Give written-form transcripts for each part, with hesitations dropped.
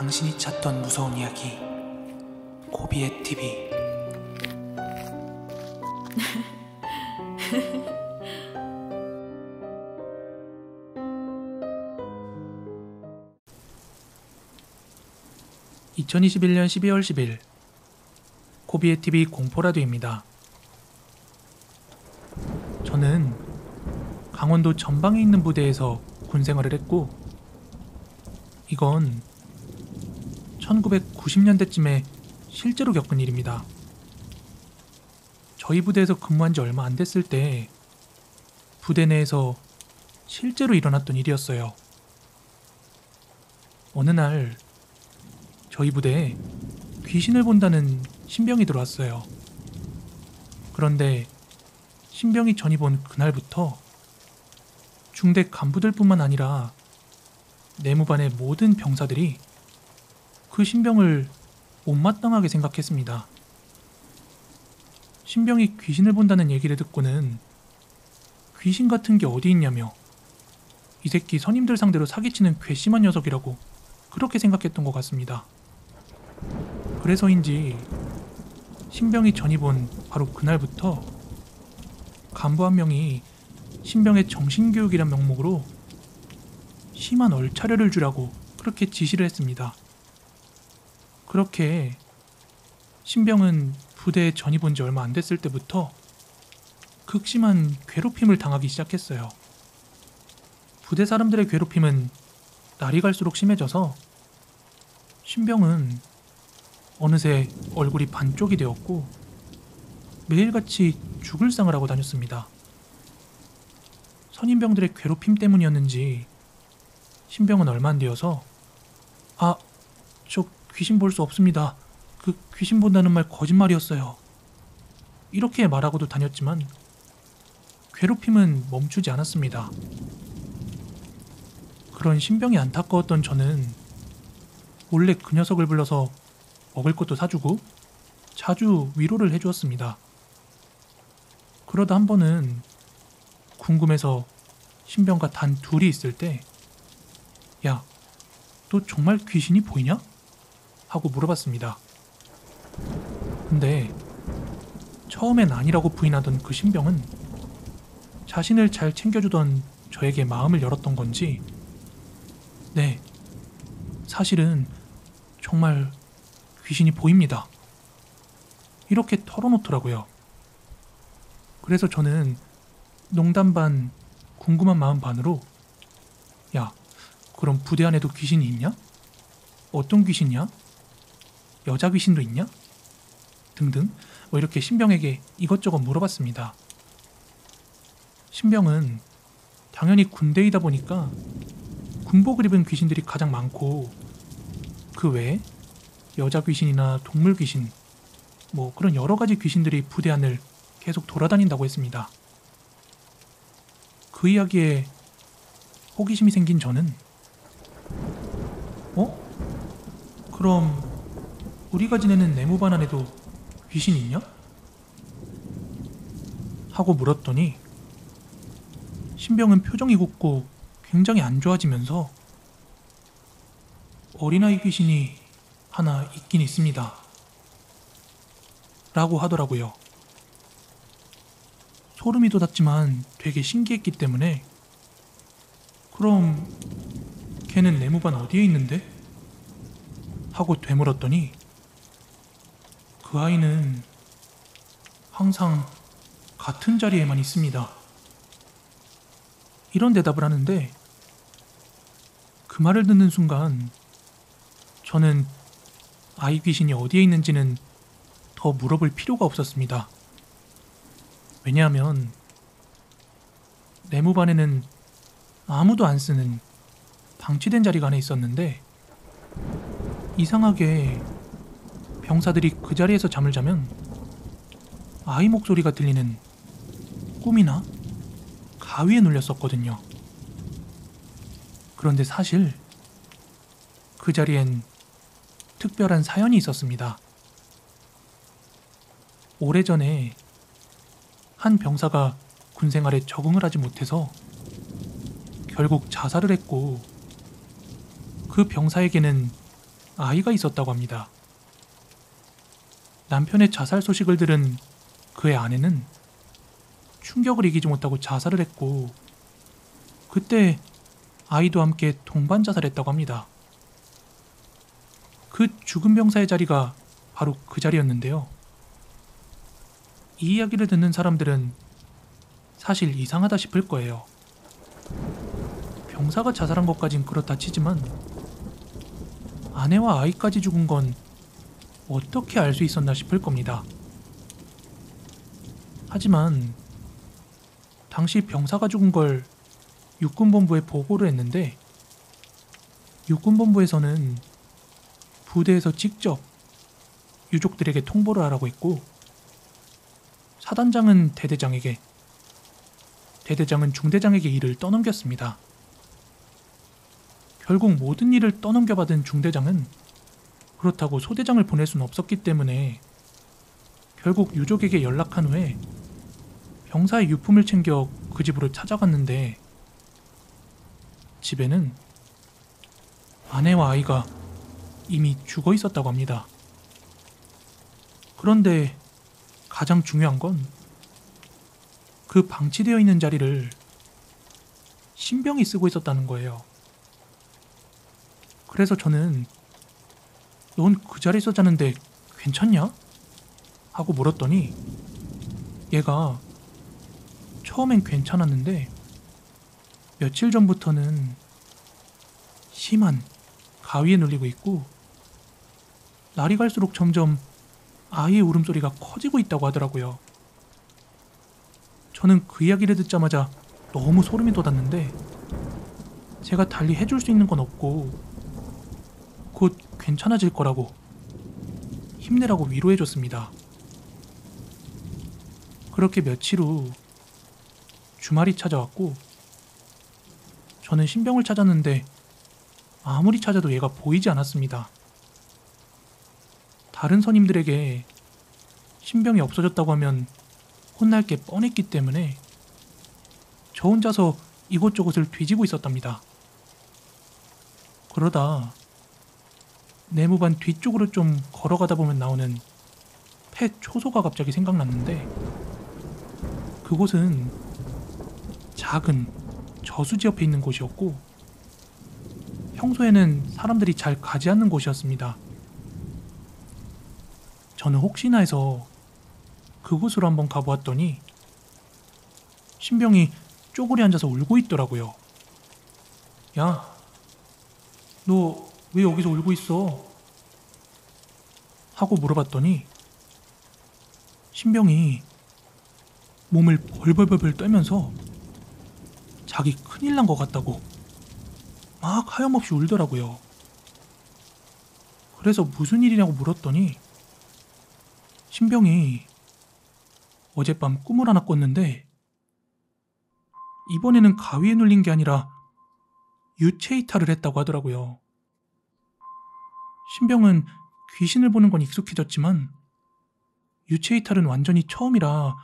당신이 찾던 무서운 이야기 고비의 TV. (2021년 12월 10일) 고비의 TV 공포라디오입니다. 저는 강원도 전방에 있는 부대에서 군생활을 했고, 이건 1990년대쯤에 실제로 겪은 일입니다. 저희 부대에서 근무한 지 얼마 안 됐을 때 부대 내에서 실제로 일어났던 일이었어요. 어느 날 저희 부대에 귀신을 본다는 신병이 들어왔어요. 그런데 신병이 전입 온 그날부터 중대 간부들뿐만 아니라 내무반의 모든 병사들이 그 신병을 못마땅하게 생각했습니다. 신병이 귀신을 본다는 얘기를 듣고는 귀신 같은 게 어디 있냐며 이 새끼 선임들 상대로 사기치는 괘씸한 녀석이라고 그렇게 생각했던 것 같습니다. 그래서인지 신병이 전입 온 바로 그날부터 간부 한 명이 신병의 정신교육이란 명목으로 심한 얼차려를 주라고 그렇게 지시를 했습니다. 그렇게 신병은 부대에 전입 온 지 얼마 안 됐을 때부터 극심한 괴롭힘을 당하기 시작했어요. 부대 사람들의 괴롭힘은 날이 갈수록 심해져서 신병은 어느새 얼굴이 반쪽이 되었고 매일같이 죽을 상을 하고 다녔습니다. 선임병들의 괴롭힘 때문이었는지 신병은 얼마 안 되어서 저 귀신 볼 수 없습니다. 그 귀신 본다는 말 거짓말이었어요. 이렇게 말하고도 다녔지만 괴롭힘은 멈추지 않았습니다. 그런 신병이 안타까웠던 저는 몰래 그 녀석을 불러서 먹을 것도 사주고 자주 위로를 해주었습니다. 그러다 한 번은 궁금해서 신병과 단 둘이 있을 때 야, 너 정말 귀신이 보이냐? 하고 물어봤습니다. 근데 처음엔 아니라고 부인하던 그 신병은 자신을 잘 챙겨주던 저에게 마음을 열었던 건지 네, 사실은 정말 귀신이 보입니다. 이렇게 털어놓더라고요. 그래서 저는 농담 반 궁금한 마음 반으로 야, 그럼 부대 안에도 귀신이 있냐? 어떤 귀신이야? 여자 귀신도 있냐? 등등 이렇게 신병에게 이것저것 물어봤습니다. 신병은 당연히 군대이다 보니까 군복을 입은 귀신들이 가장 많고 그 외에 여자 귀신이나 동물 귀신 그런 여러 가지 귀신들이 부대 안을 계속 돌아다닌다고 했습니다. 그 이야기에 호기심이 생긴 저는 그럼 우리가 지내는 내무반 안에도 귀신 있냐? 하고 물었더니 신병은 표정이 굳고 굉장히 안 좋아지면서 어린아이 귀신이 하나 있긴 있습니다. 라고 하더라고요. 소름이 돋았지만 되게 신기했기 때문에 그럼 걔는 내무반 어디에 있는데? 하고 되물었더니 그 아이는 항상 같은 자리에만 있습니다. 이런 대답을 하는데 그 말을 듣는 순간 저는 아이 귀신이 어디에 있는지는 더 물어볼 필요가 없었습니다. 왜냐하면 내무반에는 아무도 안 쓰는 방치된 자리가 하나 있었는데 이상하게 병사들이 그 자리에서 잠을 자면 아이 목소리가 들리는 꿈이나 가위에 눌렸었거든요. 그런데 사실 그 자리엔 특별한 사연이 있었습니다. 오래전에 한 병사가 군생활에 적응을 하지 못해서 결국 자살을 했고 그 병사에게는 아이가 있었다고 합니다. 남편의 자살 소식을 들은 그의 아내는 충격을 이기지 못하고 자살을 했고, 그때 아이도 함께 동반 자살했다고 합니다. 그 죽은 병사의 자리가 바로 그 자리였는데요. 이 이야기를 듣는 사람들은 사실 이상하다 싶을 거예요. 병사가 자살한 것까진 그렇다 치지만 아내와 아이까지 죽은 건 어떻게 알 수 있었나 싶을 겁니다. 하지만 당시 병사가 죽은 걸 육군본부에 보고를 했는데, 육군본부에서는 부대에서 직접 유족들에게 통보를 하라고 했고, 사단장은 대대장에게, 대대장은 중대장에게 일을 떠넘겼습니다. 결국 모든 일을 떠넘겨받은 중대장은 그렇다고 소대장을 보낼 수는 없었기 때문에 결국 유족에게 연락한 후에 병사의 유품을 챙겨 그 집으로 찾아갔는데, 집에는 아내와 아이가 이미 죽어 있었다고 합니다. 그런데 가장 중요한 건 그 방치되어 있는 자리를 신병이 쓰고 있었다는 거예요. 그래서 저는 넌 그 자리에서 자는데 괜찮냐? 하고 물었더니 얘가 처음엔 괜찮았는데 며칠 전부터는 심한 가위에 눌리고 있고, 날이 갈수록 점점 아이의 울음소리가 커지고 있다고 하더라고요. 저는 그 이야기를 듣자마자 너무 소름이 돋았는데 제가 달리 해줄 수 있는 건 없고 곧 괜찮아질 거라고 힘내라고 위로해줬습니다. 그렇게 며칠 후 주말이 찾아왔고 저는 신병을 찾았는데 아무리 찾아도 얘가 보이지 않았습니다. 다른 선임들에게 신병이 없어졌다고 하면 혼날 게 뻔했기 때문에 저 혼자서 이곳저곳을 뒤지고 있었답니다. 그러다 내무반 뒤쪽으로 좀 걸어가다 보면 나오는 폐 초소가 갑자기 생각났는데, 그곳은 작은 저수지 옆에 있는 곳이었고 평소에는 사람들이 잘 가지 않는 곳이었습니다. 저는 혹시나 해서 그곳으로 한번 가보았더니 신병이 쪼그려 앉아서 울고 있더라고요. 야, 너 왜 여기서 울고 있어? 하고 물어봤더니 신병이 몸을 벌벌벌 떨면서 자기 큰일 난 것 같다고 막 하염없이 울더라고요. 그래서 무슨 일이냐고 물었더니 신병이 어젯밤 꿈을 하나 꿨는데 이번에는 가위에 눌린 게 아니라 유체 이탈을 했다고 하더라고요. 신병은 귀신을 보는 건 익숙해졌지만 유체 이탈은 완전히 처음이라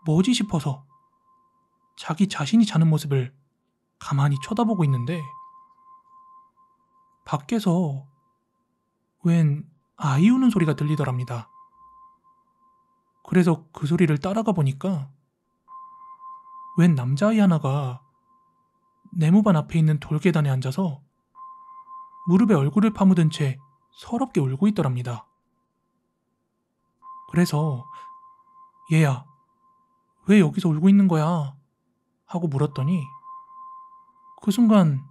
뭐지 싶어서 자기 자신이 자는 모습을 가만히 쳐다보고 있는데 밖에서 웬 아이 우는 소리가 들리더랍니다. 그래서 그 소리를 따라가 보니까 웬 남자아이 하나가 내무반 앞에 있는 돌계단에 앉아서 무릎에 얼굴을 파묻은 채 서럽게 울고 있더랍니다. 그래서 얘야, 왜 여기서 울고 있는 거야? 하고 물었더니 그 순간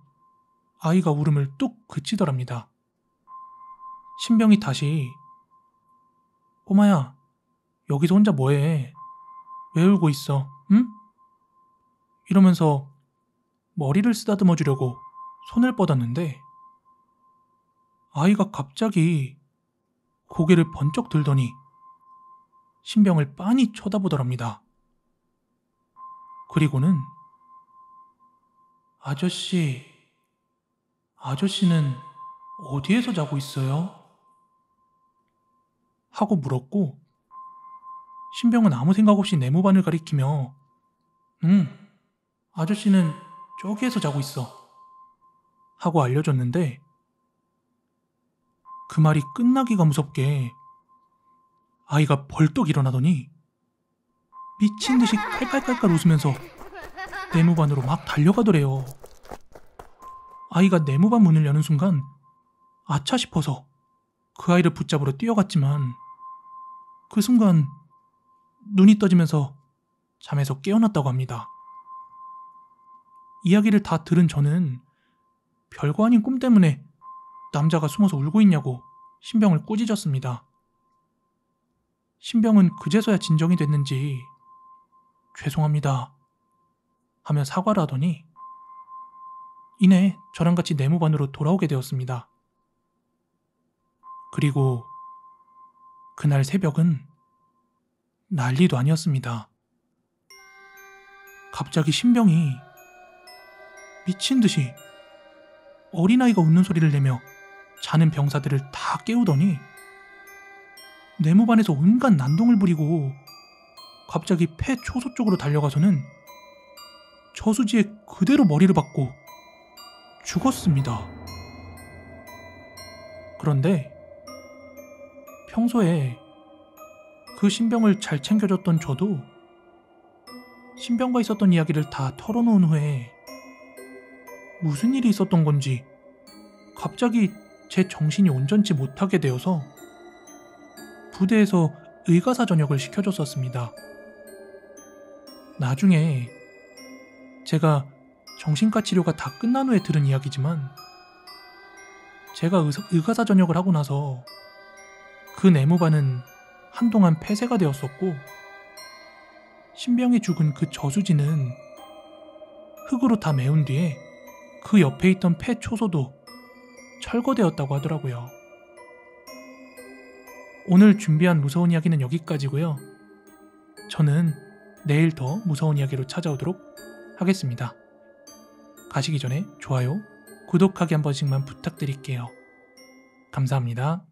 아이가 울음을 뚝 그치더랍니다. 신병이 다시 꼬마야, 여기서 혼자 뭐해? 왜 울고 있어? 응? 이러면서 머리를 쓰다듬어 주려고 손을 뻗었는데 아이가 갑자기 고개를 번쩍 들더니 신병을 빤히 쳐다보더랍니다. 그리고는 아저씨는 어디에서 자고 있어요? 하고 물었고 신병은 아무 생각 없이 내무반을 가리키며 아저씨는 저기에서 자고 있어 하고 알려줬는데 그 말이 끝나기가 무섭게 아이가 벌떡 일어나더니 미친 듯이 깔깔깔깔 웃으면서 내무반으로 막 달려가더래요. 아이가 내무반 문을 여는 순간 아차 싶어서 그 아이를 붙잡으러 뛰어갔지만 그 순간 눈이 떠지면서 잠에서 깨어났다고 합니다. 이야기를 다 들은 저는 별거 아닌 꿈 때문에 남자가 숨어서 울고 있냐고 신병을 꾸짖었습니다. 신병은 그제서야 진정이 됐는지 죄송합니다 하며 사과를 하더니 이내 저랑 같이 내무반으로 돌아오게 되었습니다. 그리고 그날 새벽은 난리도 아니었습니다. 갑자기 신병이 미친 듯이 어린아이가 웃는 소리를 내며 자는 병사들을 다 깨우더니 내무반에서 온갖 난동을 부리고 갑자기 폐 초소 쪽으로 달려가서는 저수지에 그대로 머리를 박고 죽었습니다. 그런데 평소에 그 신병을 잘 챙겨줬던 저도 신병과 있었던 이야기를 다 털어놓은 후에 무슨 일이 있었던 건지 갑자기 제 정신이 온전치 못하게 되어서 부대에서 의가사 전역을 시켜줬었습니다. 나중에 제가 정신과 치료가 다 끝난 후에 들은 이야기지만 제가 의가사 전역을 하고 나서 그 내무반은 한동안 폐쇄가 되었었고 신병이 죽은 그 저수지는 흙으로 다 메운 뒤에 그 옆에 있던 폐 초소도 철거되었다고 하더라고요. 오늘 준비한 무서운 이야기는 여기까지고요. 저는 내일 더 무서운 이야기로 찾아오도록 하겠습니다. 가시기 전에 좋아요, 구독하기 한 번씩만 부탁드릴게요. 감사합니다.